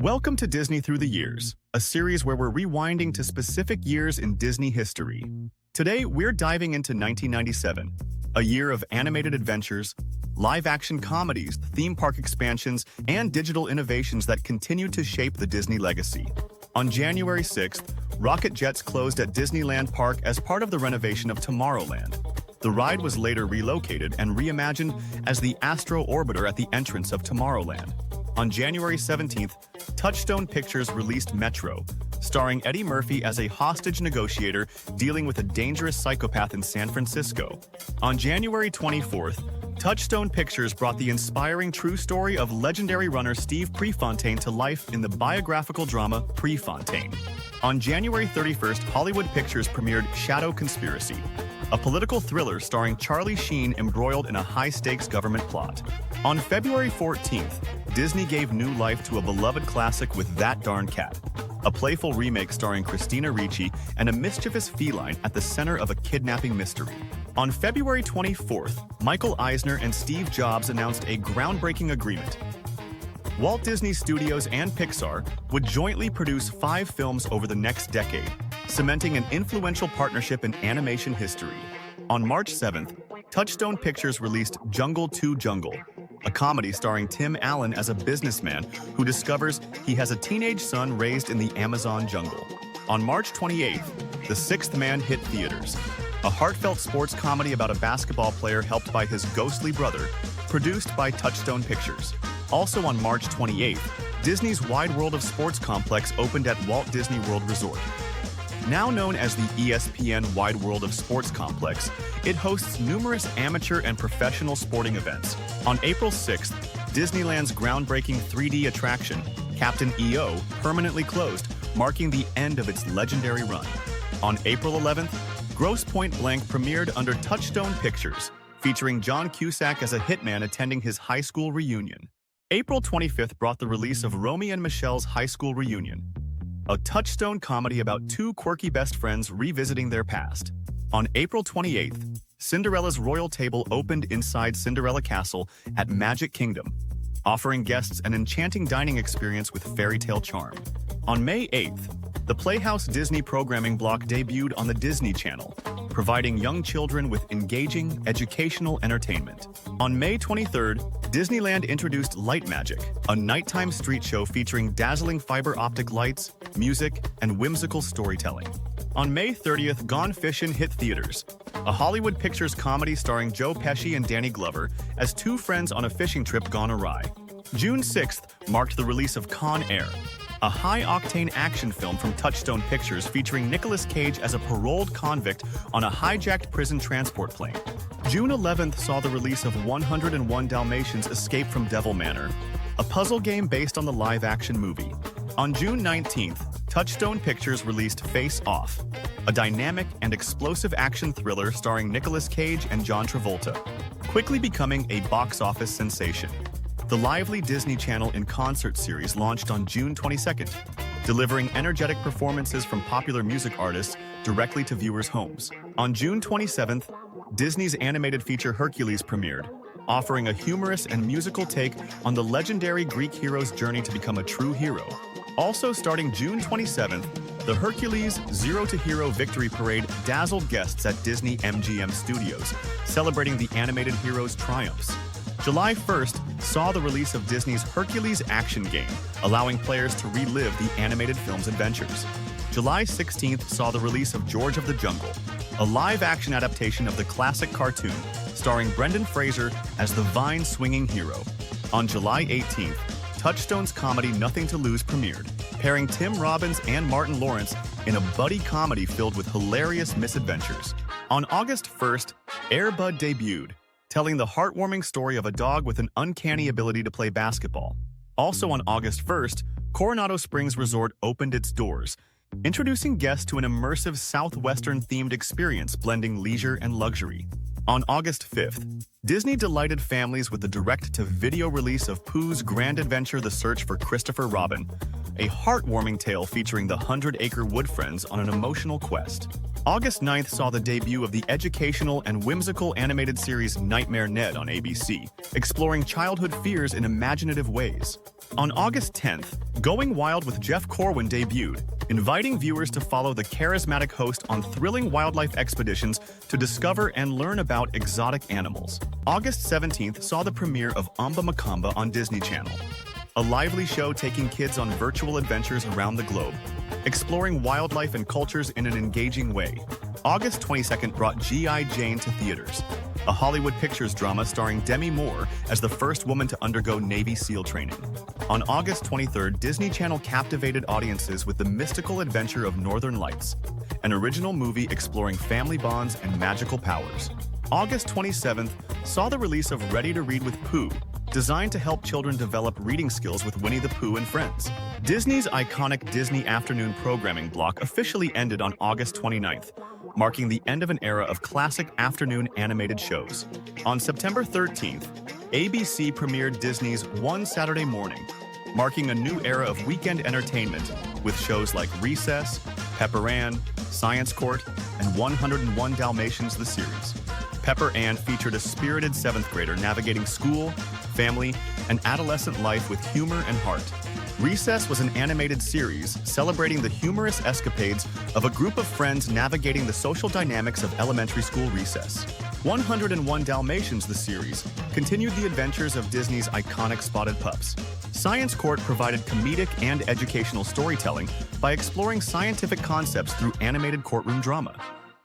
Welcome to Disney Through the Years, a series where we're rewinding to specific years in Disney history. Today, we're diving into 1997, a year of animated adventures, live-action comedies, theme park expansions, and digital innovations that continue to shape the Disney legacy. On January 6th, rocket jets closed at Disneyland Park as part of the renovation of Tomorrowland. The ride was later relocated and reimagined as the Astro Orbiter at the entrance of Tomorrowland. On January 17th, Touchstone Pictures released Metro, starring Eddie Murphy as a hostage negotiator dealing with a dangerous psychopath in San Francisco. On January 24th, Touchstone Pictures brought the inspiring true story of legendary runner Steve Prefontaine to life in the biographical drama Prefontaine. On January 31st, Hollywood Pictures premiered Shadow Conspiracy, a political thriller starring Charlie Sheen embroiled in a high-stakes government plot. On February 14th, Disney gave new life to a beloved classic with That Darn Cat, a playful remake starring Christina Ricci and a mischievous feline at the center of a kidnapping mystery. On February 24th, Michael Eisner and Steve Jobs announced a groundbreaking agreement. Walt Disney Studios and Pixar would jointly produce 5 films over the next decade, cementing an influential partnership in animation history. On March 7th, Touchstone Pictures released Jungle to Jungle, a comedy starring Tim Allen as a businessman who discovers he has a teenage son raised in the Amazon jungle. On March 28th, The Sixth Man hit theaters, a heartfelt sports comedy about a basketball player helped by his ghostly brother, produced by Touchstone Pictures. Also on March 28th, Disney's Wide World of Sports complex opened at Walt Disney World Resort. Now known as the ESPN Wide World of Sports complex, it hosts numerous amateur and professional sporting events. On April 6th, Disneyland's groundbreaking 3D attraction, Captain EO, permanently closed, marking the end of its legendary run. On April 11th, Grosse Pointe Blank premiered under Touchstone Pictures, featuring John Cusack as a hitman attending his high school reunion. April 25th brought the release of Romy and Michelle's High School Reunion, a Touchstone comedy about 2 quirky best friends revisiting their past. On April 28th, Cinderella's royal table opened inside Cinderella Castle at Magic Kingdom, offering guests an enchanting dining experience with fairy tale charm. On May 8th, the Playhouse Disney programming block debuted on the Disney Channel, providing young children with engaging, educational entertainment. On May 23rd, Disneyland introduced Light Magic, a nighttime street show featuring dazzling fiber optic lights, music, and whimsical storytelling. On May 30th, Gone Fishin' hit theaters, a Hollywood Pictures comedy starring Joe Pesci and Danny Glover as 2 friends on a fishing trip gone awry. June 6th marked the release of Con Air, a high-octane action film from Touchstone Pictures featuring Nicolas Cage as a paroled convict on a hijacked prison transport plane. June 11th saw the release of 101 Dalmatians Escape from Devil Manor, a puzzle game based on the live-action movie. On June 19th, Touchstone Pictures released Face Off, a dynamic and explosive action thriller starring Nicolas Cage and John Travolta, quickly becoming a box office sensation. The lively Disney Channel in Concert series launched on June 22nd, delivering energetic performances from popular music artists directly to viewers' homes. On June 27th, Disney's animated feature Hercules premiered, offering a humorous and musical take on the legendary Greek hero's journey to become a true hero. Also starting June 27th, the Hercules Zero to Hero Victory Parade dazzled guests at Disney MGM Studios, celebrating the animated hero's triumphs. July 1st saw the release of Disney's Hercules action game, allowing players to relive the animated film's adventures. July 16th saw the release of George of the Jungle, a live-action adaptation of the classic cartoon, starring Brendan Fraser as the vine-swinging hero. On July 18th, Touchstone's comedy Nothing to Lose premiered, pairing Tim Robbins and Martin Lawrence in a buddy comedy filled with hilarious misadventures. On August 1st, Air Bud debuted, telling the heartwarming story of a dog with an uncanny ability to play basketball. Also on August 1st, Coronado Springs Resort opened its doors, introducing guests to an immersive Southwestern-themed experience blending leisure and luxury. On August 5th, Disney delighted families with the direct-to-video release of Pooh's Grand Adventure: The Search for Christopher Robin, a heartwarming tale featuring the 100-acre Wood Friends on an emotional quest. August 9th saw the debut of the educational and whimsical animated series Nightmare Ned on ABC, exploring childhood fears in imaginative ways. On August 10th, Going Wild with Jeff Corwin debuted, inviting viewers to follow the charismatic host on thrilling wildlife expeditions to discover and learn about exotic animals. August 17th saw the premiere of Amba Makamba on Disney Channel, a lively show taking kids on virtual adventures around the globe, exploring wildlife and cultures in an engaging way. August 22nd brought G.I. Jane to theaters, a Hollywood Pictures drama starring Demi Moore as the first woman to undergo Navy SEAL training. On August 23rd, Disney Channel captivated audiences with The Mystical Adventure of Northern Lights, an original movie exploring family bonds and magical powers. August 27th saw the release of Ready to Read with Pooh, designed to help children develop reading skills with Winnie the Pooh and Friends. Disney's iconic Disney afternoon programming block officially ended on August 29th, marking the end of an era of classic afternoon animated shows. On September 13th, ABC premiered Disney's One Saturday Morning, marking a new era of weekend entertainment with shows like Recess, Pepper Ann, Science Court, and 101 Dalmatians the series. Pepper Ann featured a spirited 7th grader navigating school, family, and adolescent life with humor and heart. Recess was an animated series celebrating the humorous escapades of a group of friends navigating the social dynamics of elementary school recess. 101 Dalmatians the series continued the adventures of Disney's iconic spotted pups. Science Court provided comedic and educational storytelling by exploring scientific concepts through animated courtroom drama.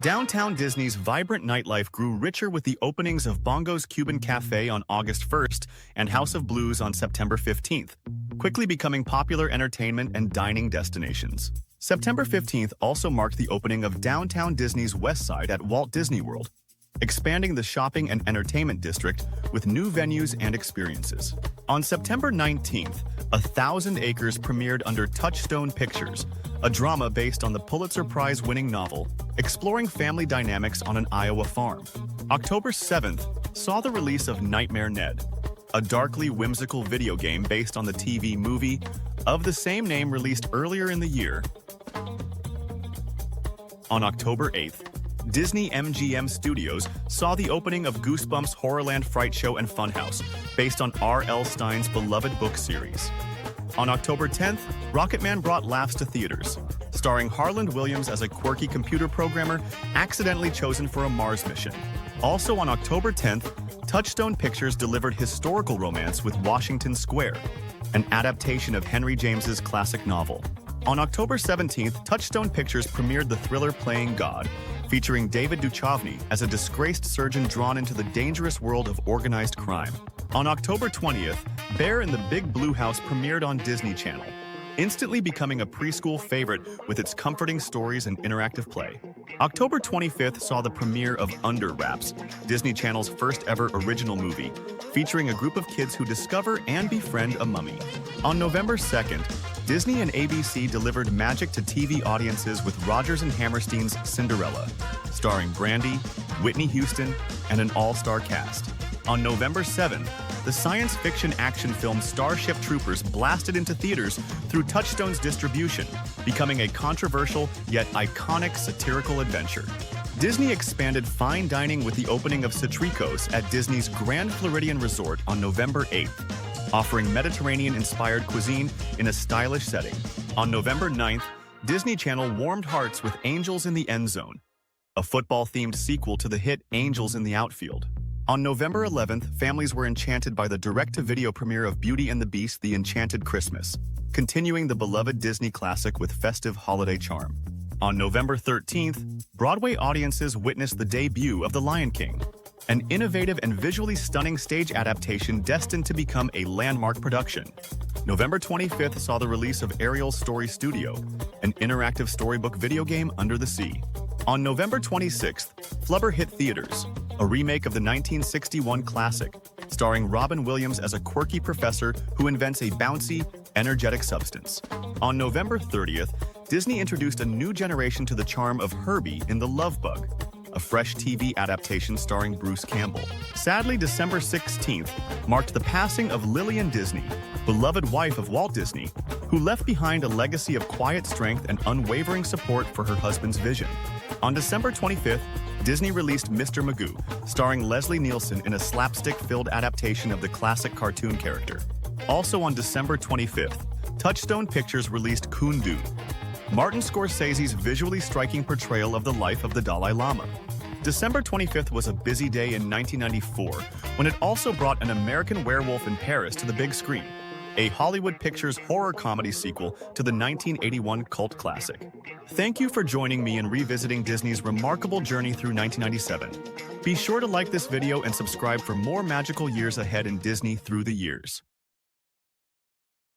Downtown Disney's vibrant nightlife grew richer with the openings of Bongo's Cuban Cafe on August 1st and House of Blues on September 15th, quickly becoming popular entertainment and dining destinations. September 15th also marked the opening of Downtown Disney's West Side at Walt Disney World, expanding the shopping and entertainment district with new venues and experiences. On September 19th, 1,000 Acres premiered under Touchstone Pictures, a drama based on the Pulitzer Prize-winning novel, exploring family dynamics on an Iowa farm. October 7th saw the release of Nightmare Ned, a darkly whimsical video game based on the TV movie of the same name released earlier in the year. On October 8th, Disney MGM Studios saw the opening of Goosebumps Horrorland Fright Show and Funhouse, based on R.L. Stine's beloved book series. On October 10th, Rocketman brought laughs to theaters, starring Harland Williams as a quirky computer programmer accidentally chosen for a Mars mission. Also on October 10th, Touchstone Pictures delivered historical romance with Washington Square, an adaptation of Henry James's classic novel. On October 17th, Touchstone Pictures premiered the thriller Playing God, featuring David Duchovny as a disgraced surgeon drawn into the dangerous world of organized crime. On October 20th, Bear in the Big Blue House premiered on Disney Channel, instantly becoming a preschool favorite with its comforting stories and interactive play. October 25th saw the premiere of Under Wraps, Disney Channel's first ever original movie, featuring a group of kids who discover and befriend a mummy. On November 2nd, Disney and ABC delivered magic to TV audiences with Rodgers and Hammerstein's Cinderella, starring Brandy, Whitney Houston, and an all-star cast. On November 7th, the science fiction action film Starship Troopers blasted into theaters through Touchstone's distribution, becoming a controversial yet iconic satirical adventure. Disney expanded fine dining with the opening of Citricos at Disney's Grand Floridian Resort on November 8th, offering Mediterranean-inspired cuisine in a stylish setting. On November 9th, Disney Channel warmed hearts with Angels in the End Zone, a football-themed sequel to the hit Angels in the Outfield. On November 11th, families were enchanted by the direct-to-video premiere of Beauty and the Beast: The Enchanted Christmas, continuing the beloved Disney classic with festive holiday charm. On November 13th, Broadway audiences witnessed the debut of The Lion King, an innovative and visually stunning stage adaptation destined to become a landmark production. November 25th saw the release of Ariel's Story Studio, an interactive storybook video game under the sea. On November 26th, Flubber hit theaters, a remake of the 1961 classic, starring Robin Williams as a quirky professor who invents a bouncy, energetic substance. On November 30th, Disney introduced a new generation to the charm of Herbie in The Love Bug, a fresh TV adaptation starring Bruce Campbell. Sadly, December 16th marked the passing of Lillian Disney, beloved wife of Walt Disney, who left behind a legacy of quiet strength and unwavering support for her husband's vision. On December 25th, Disney released Mr. Magoo, starring Leslie Nielsen in a slapstick-filled adaptation of the classic cartoon character. Also on December 25th, Touchstone Pictures released Kundu, Martin Scorsese's visually striking portrayal of the life of the Dalai Lama. December 25th was a busy day in 1994 when it also brought An American Werewolf in Paris to the big screen, a Hollywood Pictures horror comedy sequel to the 1981 cult classic. Thank you for joining me in revisiting Disney's remarkable journey through 1997. Be sure to like this video and subscribe for more magical years ahead in Disney through the years.